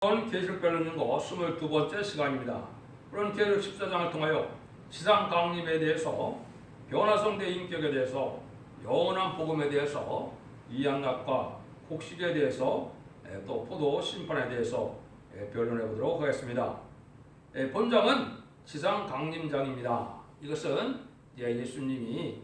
계시록 별로는 거 22번째 시간입니다. 그런 계시록 14장을 통하여 지상 강림에 대해서, 변화성대 인격에 대해서, 영원한 복음에 대해서, 이양락과 곡식에 대해서, 또 포도 심판에 대해서 변론해 보도록 하겠습니다. 본장은 지상 강림장입니다. 이것은 예수님이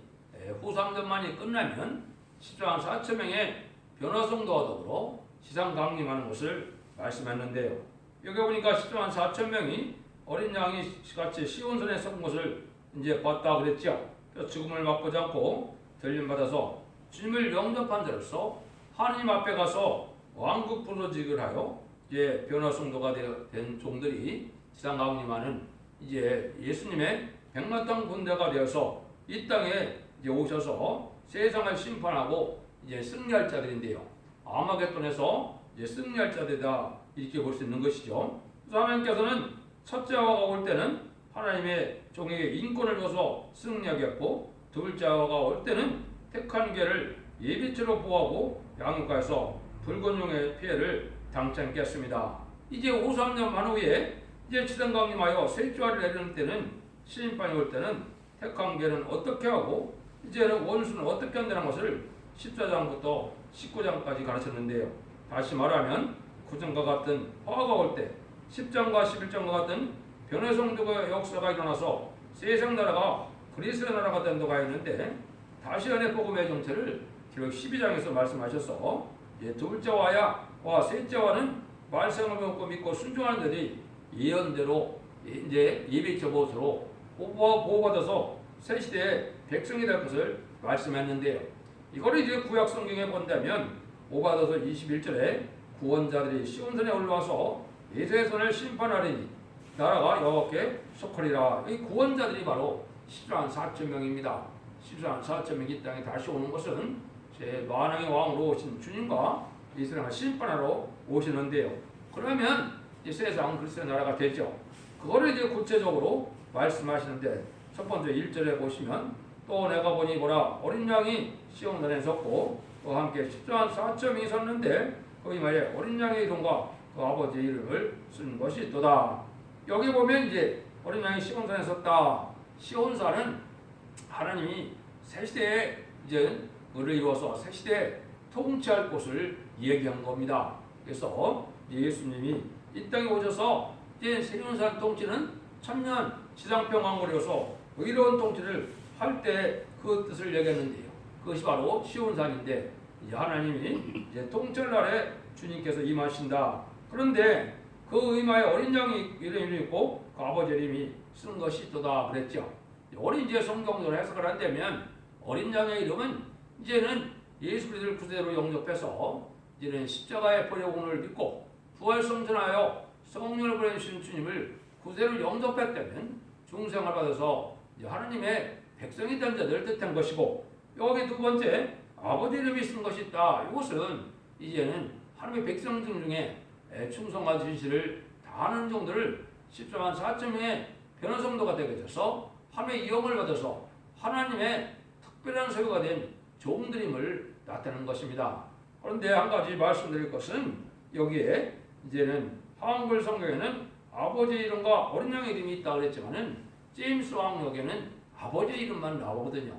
후 3년만이 끝나면 10만 4천 명의 변화성도와 더불어 지상 강림하는 것을 말씀했는데요. 여기 보니까 10만 4천 명이 어린 양이 같이 시온산에 선 것을 이제 봤다 그랬죠. 그래서 죽음을 맛보지 않고 들림받아서 주님을 영접한 자로서 하나님 앞에 가서 왕국 부르직을 하여 이제 변화성도가 된 종들이 지상 강림하는 이제 예수님의 백만땅 군대가 되어서 이 땅에 이제 오셔서 세상을 심판하고 이제 승리할 자들인데요. 아마겟돈에서 이제 승리할 자들이다 이렇게 볼 수 있는 것이죠. 그래서 하나님께서는 첫째 화가 올 때는 하나님의 종에게 인권을 줘서 승리하게 했고, 두 번째 화가 올 때는 택한 개를 예비죄로 보호하고 양육하여서 붉은 용의 피해를 당치 않게 했습니다. 이제 5-3년 만 후에 이제 지상 강림하여 셋째화를 내리는 때는, 심판이 올 때는 택한 개는 어떻게 하고 이제는 원수는 어떻게 한다는 것을 14장부터 19장까지 가르쳤는데요. 다시 말하면 9장과 같은 화가 올 때 10장과 11장과 같은 변화성도의 역사가 일어나서 세상 나라가 그리스도의 나라가 된다고 했는데, 다시 안의 복음의 정체를 기록 12장에서 말씀하셔서 두 번째 화와 셋째 화는 말씀을 믿고 순종하는 자들이 예언대로 이제 예비처 보수로 보호받아서 새 시대의 백성이 될 것을 말씀했는데요. 이거를 이제 구약 성경에 본다면 오바더서 21절에 구원자들이 시온산에 올라와서 예수의 손을 심판하리니 나라가 여호와께 속하리라. 이 구원자들이 바로 10만 4천 명입니다. 10만 4천 명이 이 땅에 다시 오는 것은 제 만왕의 왕으로 오신 주님과 이스라엘을 심판하러 오시는데요. 그러면 이 세상 그리스도의 나라가 되죠. 그거를 이제 구체적으로 말씀하시는데, 첫 번째 1절에 보시면 또 내가 보니 보라 어린 양이 시온산에 섰고 그와 함께 10만 4천 명이 섰는데 그 이마에 어린 양의 이름과 그 아버지의 이름을 쓴 것이 있도다. 여기 보면 이제 어린 양이 시온산에 섰다. 시온산은 하나님이 새 시대에 이제 을을 이루어서 새 시대에 통치할 곳을 얘기한 겁니다. 그래서 예수님이 이 땅에 오셔서 이제 시온산 통치는 천년 지상평강을 이루어서 의로운 통치를 할 때 그 뜻을 얘기했는데요. 그것이 바로 시온산인데, 이제 하나님이 이제 통찰 날에 주님께서 임하신다. 그런데 그 이마에 어린 양이 이름이 있고 그 아버지 이름이 쓴 것이 있도다 그랬죠. 어린 이제 성경으로 해석을 한다면 어린 양의 이름은 이제는 예수 그리스도를 구세로 영접해서 이제는 십자가의 보혈공을 믿고 부활 성전하여 성령을 보내주신 주님을 구세로 영접했다면 중생을 받아서 이제 하나님의 백성이 된 자들을 뜻한 것이고, 여기 두 번째 아버지 이름이 쓴 것이 있다. 이것은 이제는 하나님의 백성 중에 충성과 진실을 다하는 종들을 14만 4천 명의 변화성도가 되게 되어서 하나님의 영을 받아서 하나님의 특별한 소유가 된 종들임을 나타내는 것입니다. 그런데 한 가지 말씀드릴 것은, 여기에 이제는 한글 성경에는 아버지 이름과 어린 양의 이름이 있다고 그랬지만은 제임스 왕역에는 아버지 이름만 나오거든요.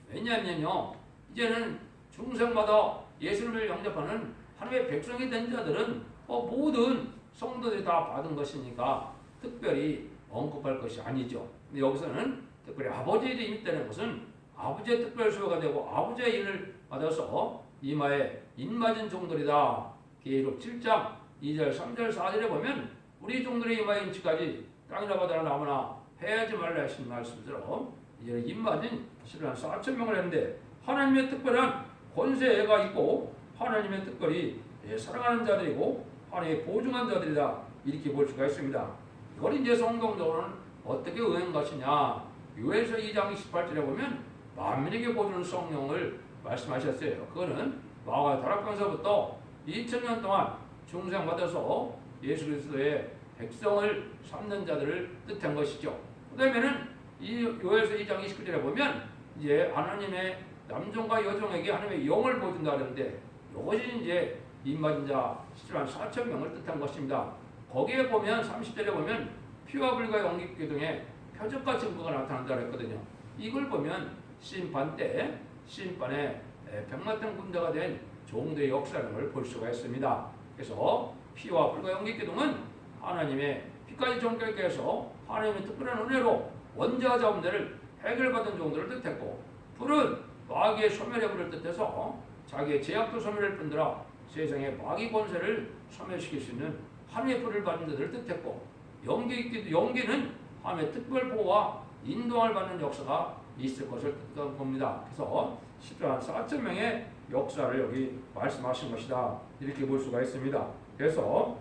왜냐하면요, 이제는 중생마다 예수를 영접하는 하나님의 백성이 된 자들은 모든 성도들이 다 받은 것이니까 특별히 언급할 것이 아니죠. 근데 여기서는 특별히 아버지 이름이 있다는 것은 아버지의 특별 소유가 되고 아버지의 인을 받아서 이마에 인맞은 종들이다. 계시록 7장 2절 3절 4절에 보면 우리 종들의 이마에 인치까지 땅이나 바다나 아무나 해야지 말라 하신 말씀처럼 이제 인맞은 10만 4천 명을 했는데, 하나님의 특별한 권세가 있고 하나님의 특별히 사랑하는 자들이고 하나님의 보증한 자들이다 이렇게 볼 수가 있습니다. 이걸 이제 성경적으로는 어떻게 의한 것이냐, 요엘서 2장 28절에 보면 만민에게 보여주는 성령을 말씀하셨어요. 그거는 마가 다락방서부터 2000년 동안 중생받아서 예수 그리스도의 백성을 삼는 자들을 뜻한 것이죠. 그 다음에는 이 요엘서 2장 29절에 보면 이제 하나님의 남종과 여종에게 하나님의 영을 보여준다 그러는데, 이것이 이제 인맞은 자 10만 4천 명을 뜻한 것입니다. 거기에 보면 30절에 보면 피와 불과 연기기 등의 표적과 증거가 나타난다 그랬거든요. 이걸 보면 심판 때 심판에 병맛된 군대가 된 종들의 역사를 볼 수가 있습니다. 그래서 피와 불과 연기기둥은 하나님의 피까지 종결케 해서 하나님의 특별한 은혜로 원죄하자 문제를 해결받은 종들을 뜻했고, 불은 마귀의 소멸의 불을 뜻해서 자기의 제약도 소멸할 뿐더러 세상의 마귀 권세를 소멸시킬 수 있는 하나님의 불을 받는 자들을 뜻했고, 연기는 하나님의 특별 보호와 인도를 받는 역사가 있을 것을 뜻한 겁니다. 그래서 10조 4,000명의 역사를 여기 말씀하신 것이다, 이렇게 볼 수가 있습니다. 그래서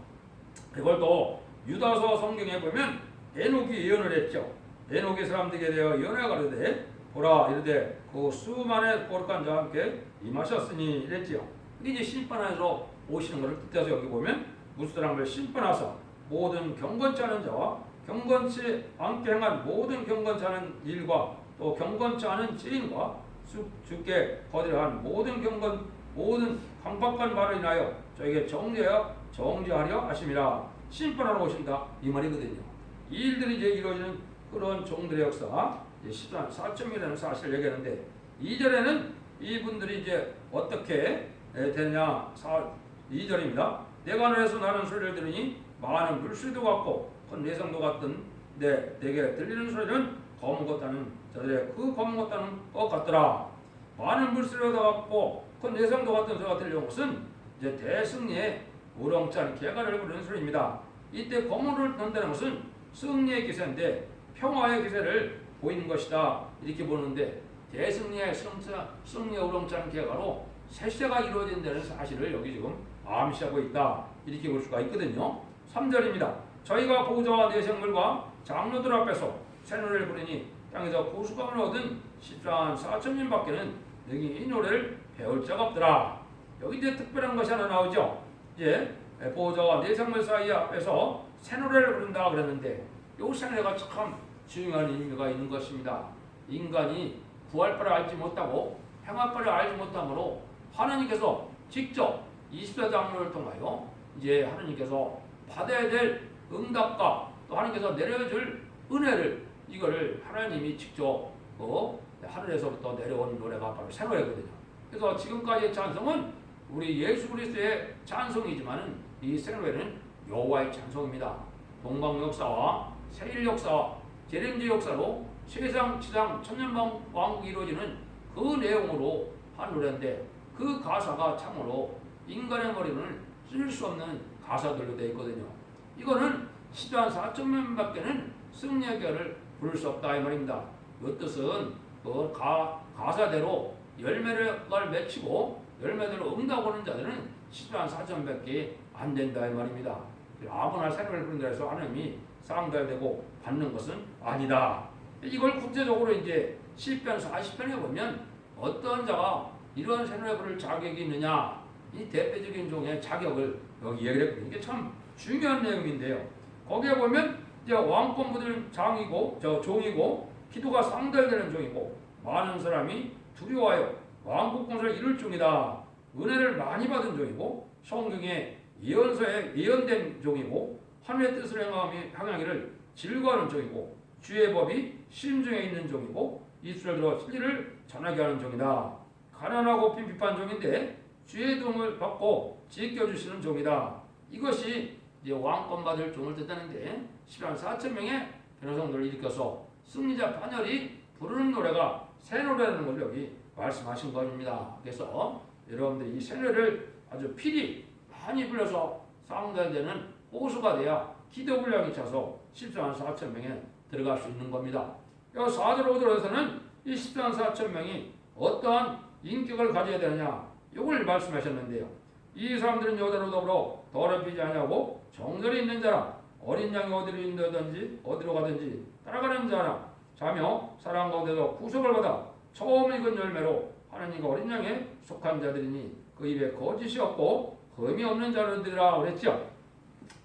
이걸 또 유다서 성경에 보면 에녹이 예언을 했죠. 에녹의 사람들에게 대하여 예언하여 가로되 보라 이르되 그 수많은 거룩한 자와 함께 임하셨으니 이랬지요. 이게 이제 심판하여서 오시는 것을 뜻해서 여기 보면 무슨 사람을 심판하사 모든 경건치 않은 자와 경건치 않게 행한 모든 경건치 않은 일과 또 경건치 않은 죄인과 주께 거들한 모든 강박한 말을 인하여 저에게 정죄하려 하심이라. 심판하러 오신다 이 말이거든요. 이 일들이 이제 이루어지는 그런 종들의 역사 10조 4,000명이라는 사실을 얘기하는데, 2절에는 이분들이 이제 어떻게 되느냐. 2절입니다. 내가 하늘에서 나는 소리를 들으니 많은 물소리도 같고 큰 내성도 같던데 내게 들리는 소리는 검은 것 따는 자들의 그 검은 것 따는 것 같더라. 많은 물소리도 같고 큰 내성도 같은 소리가 들려온 것은 이제 대승리의 우렁찬 개가를 부르는 소리입니다. 이때 검은을 던다는 것은 승리의 기세인데 평화의 기세를 보이는 것이다, 이렇게 보는데, 대승리의 승리의 우렁찬 개가로 세세가 이루어진다는 사실을 여기 지금 암시하고 있다, 이렇게 볼 수가 있거든요. 3절입니다. 저희가 보좌와 내생물과 장로들 앞에서 새 노래를 부르니 땅에서 고수감을 얻은 10조 4,000명밖에는 능히 이 노래를 배울 자가 없더라. 여기 이제 특별한 것이 하나 나오죠. 이제 보좌와 내생물 사이 앞에서 새 노래를 부른다 그랬는데, 이 새 노래가 참 중요한 의미가 있는 것입니다. 인간이 부활바를 알지 못하고 행합바를 알지 못하므로 하나님께서 직접 24장로를 통하여 이제 하나님께서 받아야 될 응답과 또 하나님께서 내려줄 은혜를, 이거를 하나님이 직접 하늘에서부터 내려온 노래가 바로 새 노래거든요. 그래서 지금까지의 찬송은 우리 예수 그리스도의 찬송이지만 이 새 노래는 여호와의 찬송입니다. 동방 역사와 세일 역사와 재림제 역사로 세상 지상 천년왕국이 이루어지는 그 내용으로 한 노래인데, 그 가사가 참으로 인간의 머리는 쓸 수 없는 가사들로 되어 있거든요. 이거는 10조 4,000명밖에는 승리의 결을 부를 수 없다 이 말입니다. 이 뜻은 그 가사대로 열매를 맺히고 열매대로 응답 오는 자들은 10조 4,000명밖에 안 된다 이 말입니다. 아무나 새노래를 부른다 해서 하나님이 쌍달되고 받는 것은 아니다. 이걸 국제적으로 이제 시편 40편에 보면 어떤 자가 이런 새노래 부를 자격이 있느냐, 이 대표적인 종의 자격을 여기 얘기를 했거든요. 이게 참 중요한 내용인데요. 거기에 보면 이제 왕권 부들 종이고 기도가 상달되는 종이고 많은 사람이 두려워하여 왕국 공사를 이룰 종이다. 은혜를 많이 받은 종이고 성경의 예언서에 예언된 종이고 하늘의 뜻을 행하기를 즐거워하는 종이고 주의 법이 심중에 있는 종이고 이스라엘 들어 진리를 전하게 하는 종이다. 가난하고 빈핍한 종인데 주의 도움을 받고 지켜주시는 종이다. 이것이 이제 왕권 받을 종을 뜻하는데 10조 4,000명의 변호성들을 일으켜서 승리자 반열이 부르는 노래가 새 노래라는 걸 여기 말씀하신 겁니다. 그래서 여러분들이 이 새 노래를 아주 필히 많이 불러서 쌍달되는 호수가 돼야 기도 분량이 차서 10조 4,000명에 들어갈 수 있는 겁니다. 4절 5절에서는 이 10조 4,000명이 어떠한 인격을 가져야 되느냐, 이걸 말씀하셨는데요. 이 사람들은 여자로 더불어 더럽히지 아니하고 정절이 있는 자라, 어린 양이 어디로 가든지 따라가는 자라, 자며 사랑 가운데서 구속을 받아 처음 익은 열매로 하나님과 어린 양에 속한 자들이니 그 입에 거짓이 없고 흠이 없는 자들이라 그랬죠.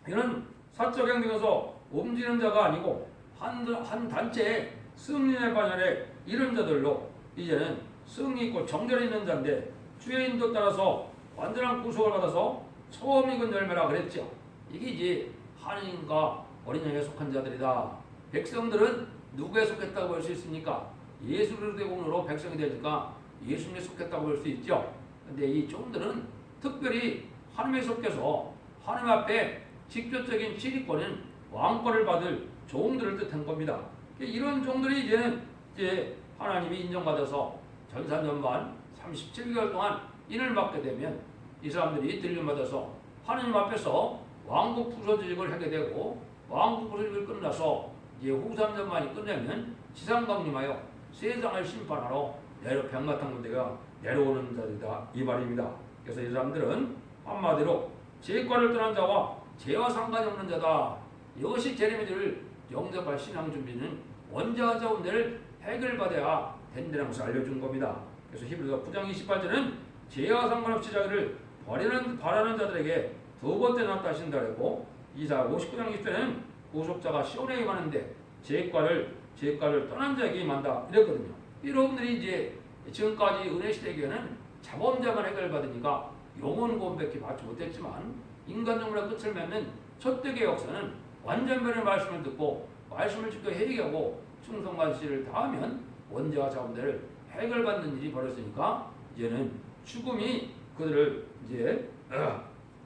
이는 사적 행동에서 움직이는 자가 아니고 한 단체의 승리의 반열에 이른 자들로 이제는 승리 있고 정절이 있는 자인데 주의 인도 따라서 완전한 구속을 받아서 처음 익은 열매라 그랬죠. 이게 이제 하느님과 어린 양에 속한 자들이다. 백성들은 누구에 속했다고 볼 수 있습니까? 예수 그리스도의 공로로 백성이 되니까 예수님에 속했다고 볼 수 있죠. 근데 이 종들은 특별히 하나님에 속해서 하나님 앞에 직접적인 지휘권인 왕권을 받을 종들을 뜻한 겁니다. 이런 종들이 이제 하나님이 인정받아서 전산전반 37개월 동안 인을 맡게 되면 이 사람들이 들림받아서 하나님 앞에서 왕국 부서지직을 하게 되고 왕국 부서지직을 끝나서 이제 후삼전반이 끝나면 지상 강림하여 세상을 심판하러 백마탄 군대가 내려오는 자들이다 이 말입니다. 그래서 이 사람들은 한마디로 죄과를 떠난 자와 죄와 상관이 없는 자다. 이것이 제레미야를 영접할 신앙 준비는 원자와 자원들을 해결받아야 된다는 것을 알려준 겁니다. 그래서 히브리서 9장 28절은 죄와 상관없이 자기를 바라는 자들에게 두 번째 나타나신다 그랬고 이사 59장 20절에는 구속자가 시온에 임하는데 죄과를 떠난 자에게 임한다 이랬거든요. 여러분들이 이제 지금까지 은혜 시대 교회는 자범자만 해결받으니까 영혼 구원밖에 받지 못했지만 인간적으로 끝을 맺는 첫대의 역사는 완전변의 말씀을 듣고 말씀을 지켜 회개하고 충성과 지혜를 다하면 원죄와 자범들을 해결받는 일이 벌어졌으니까 이제는 죽음이 그들을 이제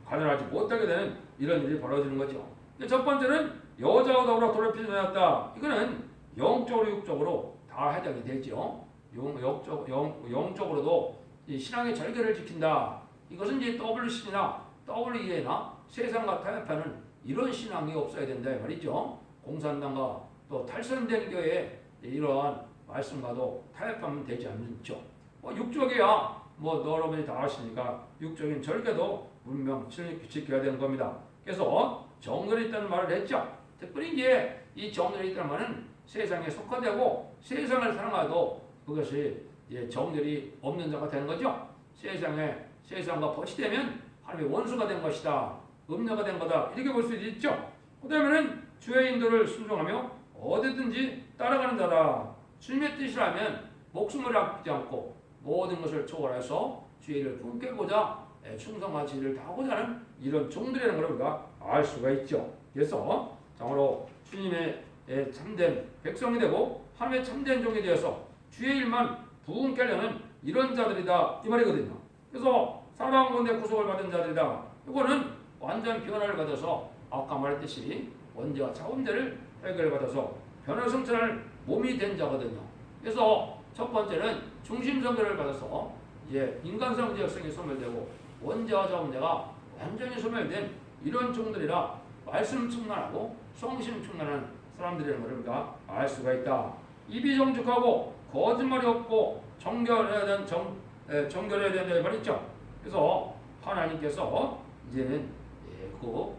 가난하지 못하게 되는 이런 일이 벌어지는 거죠. 첫 번째는 여자와 더불어 돌을 피워놨다. 이거는 영적으로 육적으로 다 해당이 되죠. 영적으로도 이 신앙의 절개를 지킨다. 이것은 이제 WC나 WE나 세상과 타협하는 이런 신앙이 없어야 된다 말이죠. 공산당과 또 탈선된 교회의 이러한 말씀과도 타협하면 되지 않죠. 육적이야 여러분이 다 아시니까 육적인 절개도 분명 지켜야 되는 겁니다. 그래서 정결이 있다는 말을 했죠. 특별히 이제 이 정결이 있다는 말은 세상에 속하되고 세상을 사랑하도 그것이 이제 정결이 없는 자가 되는 거죠. 세상과 벗이되면 하나님의 원수가 된 것이다. 음녀가 된 거다. 이렇게 볼 수 있죠. 그 다음에는 주의 인도를 순종하며 어디든지 따라가는 자다. 주님의 뜻이라면 목숨을 아끼지 않고 모든 것을 초월해서 주의 일을 품고자 충성과 지혜를 다하고자 하는 이런 종들이라는 걸 우리가 알 수가 있죠. 그래서 참으로 주님의 참된 백성이 되고 하나님의 참된 종이 되어서 주의 일만 부흥케 하려는 이런 자들이다 이 말이거든요. 그래서 사랑 가운데 구속을 받은 자들이다. 이거는 완전 변화를 받아서 아까 말했듯이 원죄와 자원죄를 해결받아서 변화 성찰할 몸이 된 자거든요. 그래서 첫 번째는 중심 선별을 받아서 이제 인간성 지역성이 소멸되고 원죄와 자원죄가 완전히 소멸된 이런 종들이라 말씀 충만하고 성심 충만한 사람들이라는 것을 우리가 알 수가 있다. 입이 정직하고 거짓말이 없고 정결해야 된다 말이죠. 그래서 하나님께서 이제는 그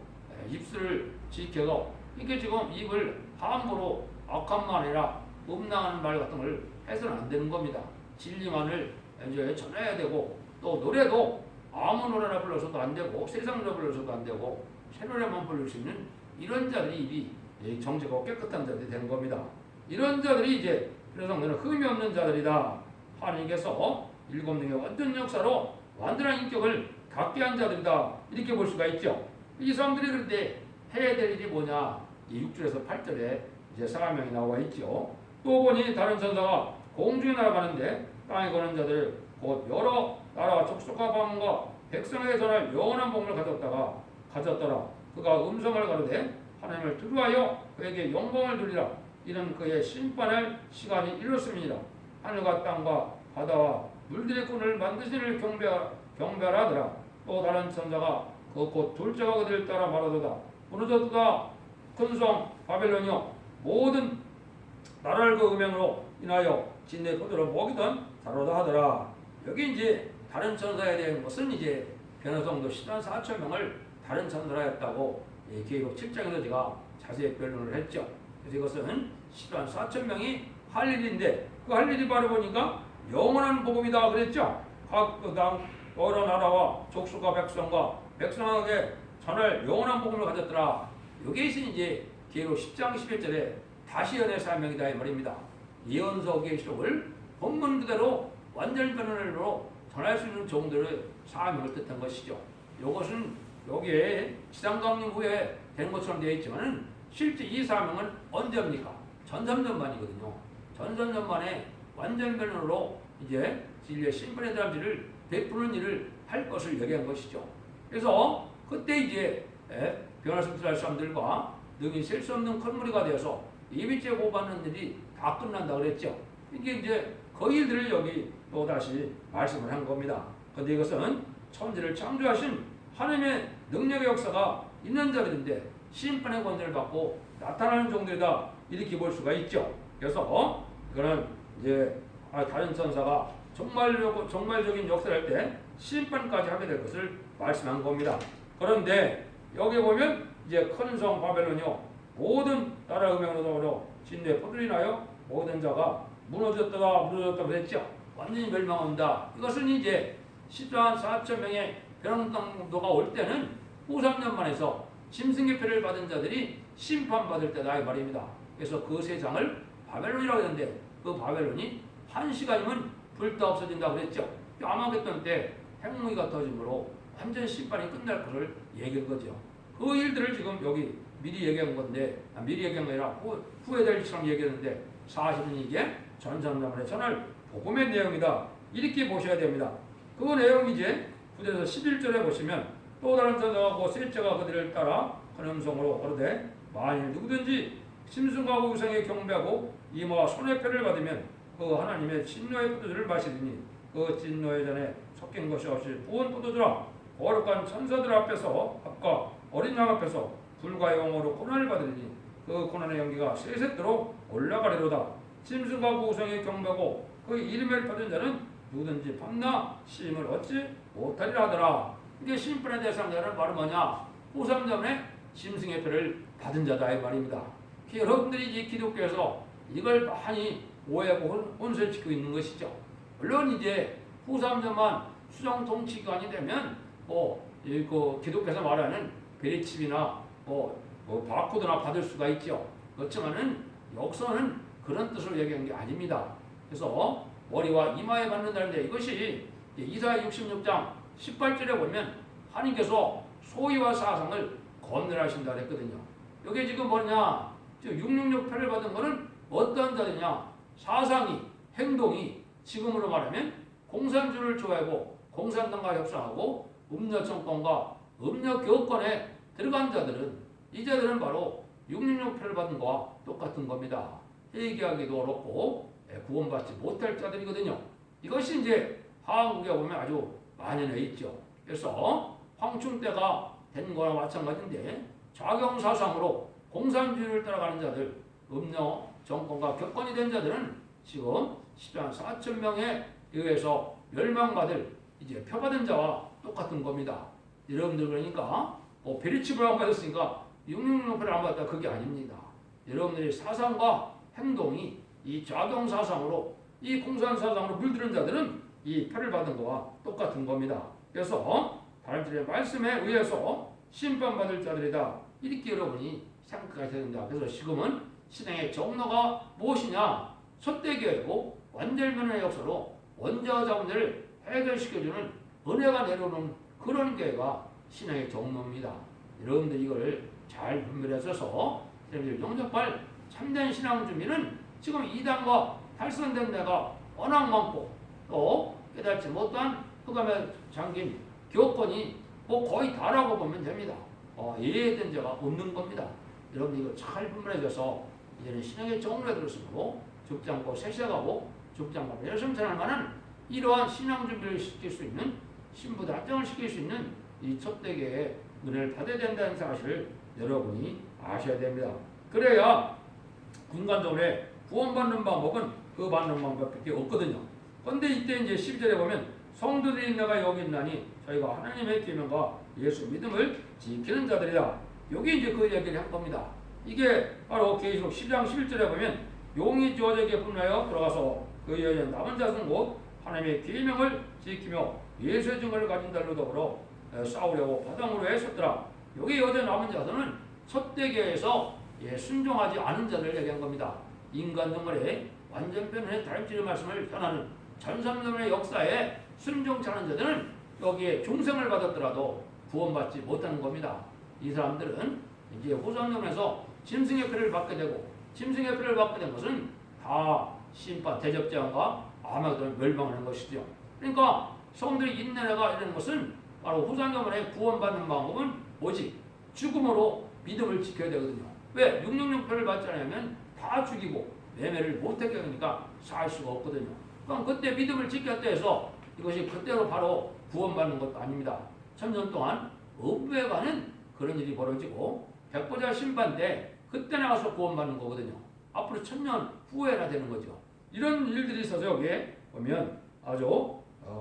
입술을 지켜서 이게 지금 입을 함부로 악한 말 아니라 음란하는 말 같은 걸 해서는 안 되는 겁니다. 진리만을 이제 전해야 되고 또 노래도 아무 노래나 불러서도 안 되고 세상 노래 불러서도 안 되고 새 노래만 부를 수 있는 이런 자들이 입이 정직하고 깨끗한 자들이 되는 겁니다. 이런 자들이 이제 그래서 너는 흠이 없는 자들이다. 하나님께서 일곱 능의 완전 역사로 완전한 인격을 갖게 한 자들이다. 이렇게 볼 수가 있죠. 이 사람들이 그런데 해야 될 일이 뭐냐? 6절에서 8절에 이제 사명이 나와 있죠. 또 보니 다른 천사가 공중에 날아가는데 땅에 거는 자들 곧 여러 나라와 족속과 방언과 백성에게 전할 영원한 복을 가졌더라. 그가 음성을 가르되 하나님을 두려워하여 그에게 영광을 돌리라. 이는 그의 심판할 시간이 이르렀음이니라. 하늘과 땅과 바다와 물들의 꾼을 만드시를 경배하더라. 또 다른 천사가 그 곧 둘째가 그들을 따라 말하도다. 무너졌도다. 큰 성 바벨론이여 모든 나라를 그 음행으로 인하여 진내 포도를 먹이던 자로다 하더라. 여기 이제 다른 천사에 대한 것은 이제 변호성도 10만 4천 명을 다른 천사라 했다고 계시록 7장에서 제가 자세히 변론을 했죠. 그래서 이것은 10만 4천 명이 할 일인데 그 할 일이 바로 보니까 영원한 복음이다 그랬죠. 각 여러 나라와 족속과 백성에게 전할 영원한 복음을 가졌더라. 여기에서 이제 계시록 10장 11절에 다시 연의 사명이다 이 말입니다. 예언서 계시록을 본문 그대로 완전 변론으로 전할 수 있는 종들의 사명을 뜻한 것이죠. 이것은 여기에 지상 강림 후에 된 것처럼 되어 있지만은 실제 이 사명은 언제입니까? 전삼년 만이거든요. 전삼년 만에 완전 변론으로 이제 진리의 심판의 답지를 베푸는 일을 할 것을 얘기한 것이죠. 그래서 그때 이제 변화를 할 사람들과 능히 셀 수 없는 큰 무리가 되어서 예비죄 고받는 일이 다 끝난다 그랬죠. 이게 이제 그 일들을 여기 또 다시 말씀을 한 겁니다. 그런데 이것은 천지를 창조하신 하나님의 능력의 역사가 있는 자들인데 심판의 권세를 받고 나타나는 종들이다 이렇게 볼 수가 있죠. 그래서 그거는 이제 다른 천사가 정말적인 역사를 할 때 심판까지 하게 될 것을 말씀한 겁니다. 그런데 여기 보면 이제 큰 성 바벨론이요 모든 나라 음행으로 진노에 퍼들리나요 모든 자가 무너졌다가 그랬죠. 완전히 멸망한다. 이것은 이제 14만 4천 명의 변환당도가 올 때는 후 3년 만에서 짐승의 표를 받은 자들이 심판받을 때다 이 말입니다. 그래서 그 세상을 바벨론이라고 했는데 그 바벨론이 1시간이면 불다 없어진다고 그랬죠. 아마겟돈 때 핵무기가 터짐으로 완전 심판이 끝날 것을 얘기한 거죠. 그 일들을 지금 여기 미리 얘기한 건데 미리 얘기한 게 아니라 후회될 일처럼 얘기했는데 사실은 이게 전산자문에 전할 복음의 내용이다. 이렇게 보셔야 됩니다. 그 내용이 이제 구절에서 11절에 보시면 또 다른 천사가 그 셋째가 그들을 따라 큰 음성으로 가로되 만일 누구든지 심승과 우상에 경배하고 이마와 손의 표를 받으면 그 하나님의 진노의 포도주를 마시리니 그 진노의 잔에 섞인 것이 없이 부은 포도주라 거룩한 천사들 앞에서 앞과 어린 양 앞에서 불과 영으로 고난을 받으리니 그 고난의 연기가 세세토록 올라가리로다. 짐승과 우상에 경배하고 그 이름을 받은 자는 누구든지 밤낮 시임을 얻지 못하리라 하더라. 이게 심판의 대상자는 바로 뭐냐? 후3년에 짐승의 표를 받은 자다 이 말입니다. 여러분들이 이 기독교에서 이걸 많이 오해하고 혼선시키고 있는 것이죠. 물론 이제 후3년만 수정 통치기관이 되면 그 기독교에서 말하는 베리칩이나 바코드나 받을 수가 있죠. 그렇지만은 역사는 그런 뜻으로 얘기한 게 아닙니다. 그래서 머리와 이마에 받는다는데 이것이 이사야 66장 18절에 보면 하나님께서 소위와 사상을 건멸하신다 그랬거든요. 이게 지금 뭐냐? 666표를 받은 것은 어떠한 자들이냐? 사상이, 행동이 지금으로 말하면 공산주의를 좋아하고 공산당과 협상하고 음녀 정권과 음녀 교권에 들어간 자들은 이 자들은 바로 666표를 받은 것과 똑같은 겁니다. 회개하기도 어렵고 구원받지 못할 자들이거든요. 이것이 이제 한국에 보면 아주 만연해 있죠. 그래서 황충 때가 된 거나 마찬가지인데 좌경사상으로 공산주의를 따라가는 자들, 음녀 정권과 격권이 된 자들은 지금 10만 4천 명에 의해서 멸망받을 이제 표받은 자와 똑같은 겁니다. 여러분들 그러니까 베리칩을 안 받았으니까 666표를 안 받았다 그게 아닙니다. 여러분들의 사상과 행동이 이 좌경사상으로 이 공산사상으로 물들은 자들은 이 표를 받은 것과 똑같은 겁니다. 그래서 다른들의 말씀에 의해서 심판받을 자들이다. 이렇게 여러분이 생각하셔야 된다. 그래서 지금은 신앙의 정로가 무엇이냐? 첫대교회고 완전변의 역사로 원자와 자원들을 해결시켜주는 은혜가 내려오는 그런 교회가 신앙의 정로입니다. 여러분들 이걸 잘 분별하셔서 여러분들 영접할 참된 신앙 준비는 지금 이단과 탈선된 데가 워낙 많고 또 깨닫지 못한 흑암에 잠긴 교권이 거의 다라고 보면 됩니다. 이해된 자가 없는 겁니다. 여러분 이거 잘 분별해줘서 이제는 신앙의 정로에 들었으므로 죽지 않고 세세하고 죽지 않고 열심찬할 만한 이러한 신앙 준비를 시킬 수 있는 신부 단정을 시킬 수 있는 이 첫대교의 은혜를 받아야 된다는 사실을 여러분이 아셔야 됩니다. 그래야 인간적으로 구원받는 방법은 그 받는 방법밖에 없거든요. 그런데 이때 이제 12절에 보면 성도들이 내가 여기 있나니 저희가 하나님의 계명과 예수 믿음을 지키는 자들이다. 여기 이제 그 얘기를 한 겁니다. 이게 바로 계시록 10장 11절에 보면 용이 저에게 분하여 들어가서 그 여인 남은 자손 곧 하나님의 계명을 지키며 예수의 증거를 가진 자로 더불어 싸우려고 바닥으로 애썼더라. 여기 여자 남은 자손은 첫대교에서 순종하지 않은 자를 얘기한 겁니다. 인간 정말에 완전 변화의 다림질의 말씀을 전하는 전삼년의 역사에 순종치 않은 자들은 여기에 중생을 받았더라도 구원받지 못하는 겁니다. 이 사람들은 이제 호선점에서 짐승의 피를 받게 되고 짐승의 피를 받게 된 것은 다 심판 대접재앙과 아마도 멸망하는 것이죠. 그러니까 성들이 인내가 이르는 것은 바로 후산경원에 구원받는 방법은 오직 죽음으로 믿음을 지켜야 되거든요. 왜? 666표를 받지 않으면 다 죽이고 매매를 못하게 하니까 살 수가 없거든요. 그럼 그때 믿음을 지켰다 해서 이것이 그때로 바로 구원받는 것도 아닙니다. 1000년 동안 업외가는 그런 일이 벌어지고 백보자 심판 때 그때 나가서 구원받는 거거든요. 앞으로 1000년 후에나 되는 거죠. 이런 일들이 있어서 여기에 보면 아주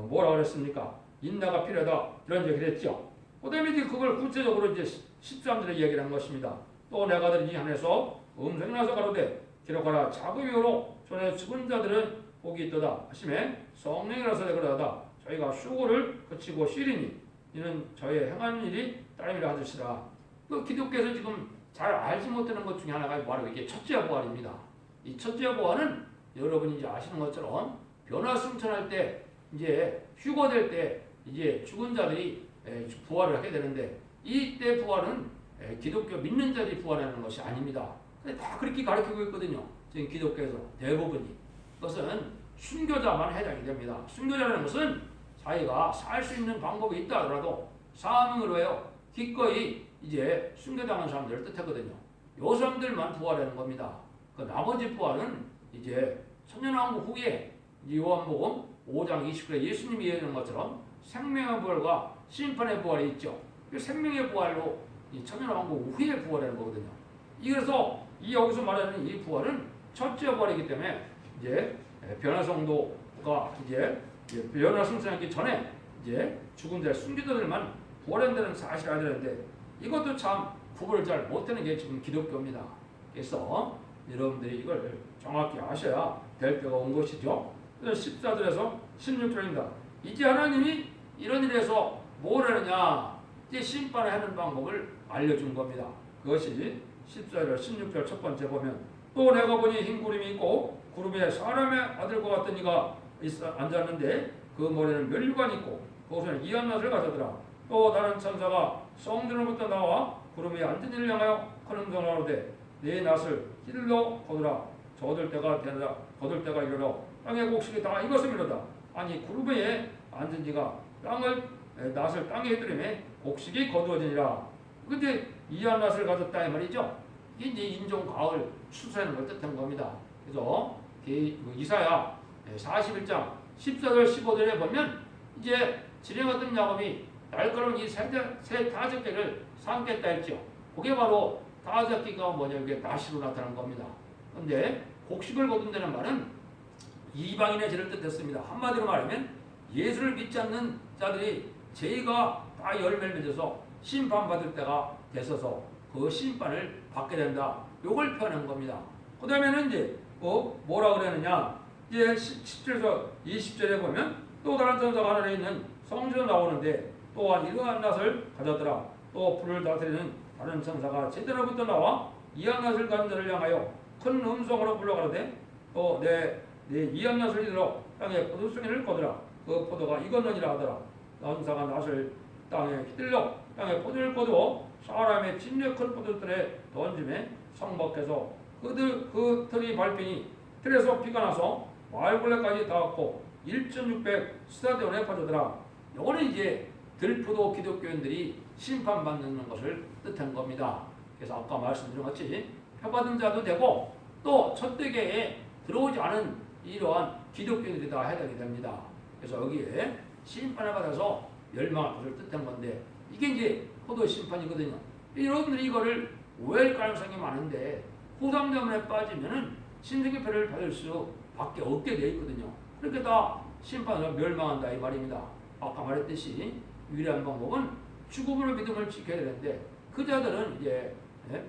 뭐라 그랬습니까? 인내가 필요하다 이런 얘기를 했죠. 그 다음에 이제 그걸 구체적으로 이제 13절에 얘기를 한 것입니다. 또 내가 들이 안에서 음성이 나서 가로되 기록하라 작은 이유로 전에 죽은 자들은 복이 있도다 하심에 성령이라서 그러하다 저희가 수고를 그치고 쉬리니 이는 저의 행한 일이 따름이라 하듯이라. 그 기독교에서 지금 잘 알지 못하는 것 중에 하나가 바로 이게 첫째 부활입니다. 이 첫째 부활은 여러분이 이제 아시는 것처럼 변화승천할 때 이제 휴거될 때 이제 죽은 자들이 부활을 하게 되는데 이때 부활은 기독교 믿는 자들이 부활하는 것이 아닙니다. 근데 다 그렇게 가르치고 있거든요. 지금 기독교에서 대부분이. 그것은 순교자만 해당이 됩니다. 순교자라는 것은 자기가 살 수 있는 방법이 있다 하더라도 사명으로 해요. 기꺼이 이제 순교당한 사람들을 뜻하거든요. 요 사람들만 부활하는 겁니다. 그 나머지 부활은 이제 천년왕국 후에 요한복음 5장 29절에 예수님이 얘기하는 것처럼 생명의 부활과 심판의 부활이 있죠. 그 생명의 부활로 이 천년왕국 후에 부활하는 거거든요. 그래서 여기서 말하는 이 부활은 첫째 부활이기 때문에 이제 변화성도가 이제 변화승천하기 전에 이제 죽은 자 순교자들만 부활한다는 사실을 알아야 되는데 이것도 참 구분을 잘 못하는 게 지금 기독교입니다. 그래서 여러분들이 이걸 정확히 아셔야 될 때가 온 것이죠. 14절에서 16절입니다. 이제 하나님이 이런 일에서 뭘 하느냐 이제 심판을 하는 방법을 알려준 겁니다. 그것이 14절 16절 첫 번째 보면 또 내가 보니 흰 구름이 있고 구름에 사람의 아들과 같은 이가 앉았는데 그 머리는 면류관이 있고 그것은 이한낫을 가져더라. 또 다른 천사가 성전으로부터 나와 구름이 앉은 이를 향하여 큰 음성으로 하되 네 낫을 힐러 거두라. 거둘 때가 되라. 거둘 때가 이르러 땅의 곡식이 다 익었음이로다. 아니 구름에 앉은 이가 낫을 땅에 휘두르매 곡식이 거두어지니라. 근데 이한 낫을 가졌다 이 말이죠. 이게 이제 인종 가을 추수하는 걸 뜻한 겁니다. 그래서 이사야 41장 14절 15절에 보면 이제 지령 같은 야곱이 날카로운 이 새 5개를 삼겠다 했죠. 그게 바로 5개가 뭐냐 이게 낫으로 나타난 겁니다. 그런데 곡식을 거둔다는 말은 이방인의 죄를 뜻했습니다. 한마디로 말하면 예수를 믿지 않는 자들이 죄가 다 열매를 맺어서 심판받을 때가 됐어서 그 심판을 받게 된다. 요걸 표현한 겁니다. 그 다음에는 이제 뭐라 그러느냐 이제 10절에서 20절에 보면 또 다른 천사가 하늘에 있는 성전에 나오는데 또한 이러한 낫을 가졌더라. 또 불을 다스리는 다른 천사가 제대로부터 나와 이한 낫을 가진 자를 향하여 큰 음성으로 불러가로되 또 내 이한 낫을 이들어 땅에 포도송이를 거두라. 그 포도가 익었느니라 하더라. 천사가 낫을 땅에 휘둘러 땅에 포도를 거두어 사람의 진흙 큰 포도들에 던짐에 성밖에서 그 틀이 밟히니 틀에서 피가 나서 말굴레까지 닿았고 1,600 스타디온에 빠져들어. 이거는 이제 들포도 기독교인들이 심판받는 것을 뜻한 겁니다. 그래서 아까 말씀드린 것이 표받은 자도 되고 또 첫대계에 들어오지 않은 이러한 기독교인들이 다 해당이 됩니다. 그래서 여기에 심판을 받아서 멸망할 것을 뜻한 건데 이게 이제 포도 심판이거든요. 여러분들이 이거를 오해할 가능성이 많은데 후삼자문에 빠지면은 신세계표를 받을 수밖에 없게 되어 있거든요. 그렇게 다 심판으로 멸망한다 이 말입니다. 아까 말했듯이 유일한 방법은 죽음으로 믿음을 지켜야 되는데 그 자들은 이제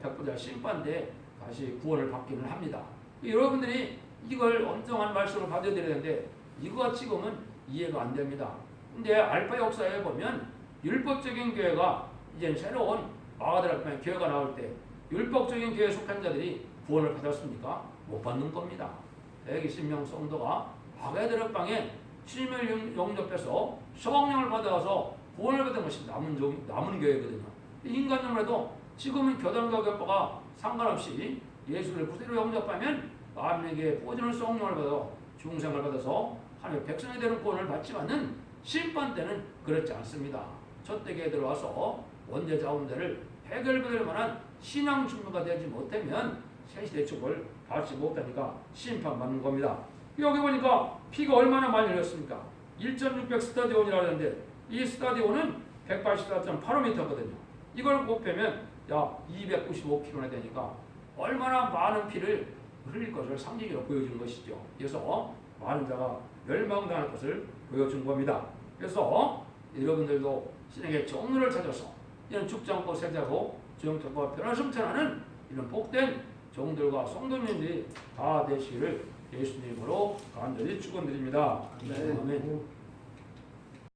백보자 심판 때 다시 구원을 받기는 합니다. 여러분들이 이걸 엄정한 말씀을 받아들여야 되는데 이거가 지금은 이해가 안 됩니다. 근데 알파 역사에 보면 율법적인 교회가 이제 새로운 마가다락방의 교회가 나올 때 율법적인 교회에 속한 자들이 구원을 받았습니까? 못 받는 겁니다. 120명 성도가 마가다락방에 주님을 영접해서 성령을 받아서 구원을 받은 것이 남은 교회거든요. 인간으로 해도 지금은 교단과 교파가 상관없이 예수를 구세로 영접하면 만민에게 보존을 성령을 받아 중생을 받아서 하나님의 백성이 되는 구원을 받지만은 심판 때는 그렇지 않습니다. 첫 대기에 들어와서 원죄 자원들을 해결받을 만한 신앙 준비가 되지 못하면 새시대 축복을 받지 못하니까 심판받는 겁니다. 여기 보니까 피가 얼마나 많이 흘렸습니까? 1.600 스타디온이라는데 이 스타디온은 184.85m거든요. 이걸 곱하면 약 295kg나 되니까 얼마나 많은 피를 흘릴 것을 상징으로 보여주는 것이죠. 그래서 많은 자가 멸망당할 것을 보여준 겁니다. 그래서 여러분들도 신에게 정의를 찾아서 이런 죽지 않고 세자고 조영통과 변화승천하는 이런 복된 종들과 성도님들이 다 되시기를 예수님으로 간절히 축원드립니다. 아멘.